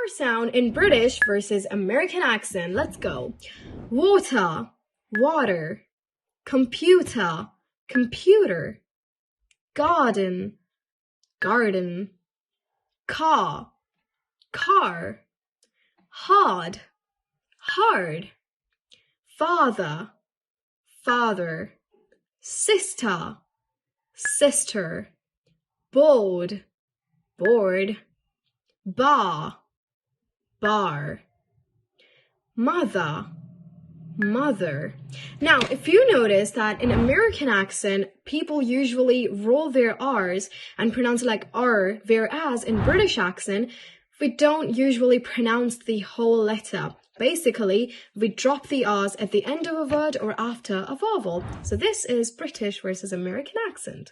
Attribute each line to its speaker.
Speaker 1: sound in British versus American accent. Let's go. Water, water. Computer, computer. Garden, garden. Car, car. Hard, hard. Father, father. Sister, sister. Board, board. Bar, bar. Mother, mother. Now, if you notice that in American accent, people usually roll their R's and pronounce it like R, whereas in British accent, we don't usually pronounce the whole letter. Basically, we drop the R's at the end of a word or after a vowel. So this is British versus American accent.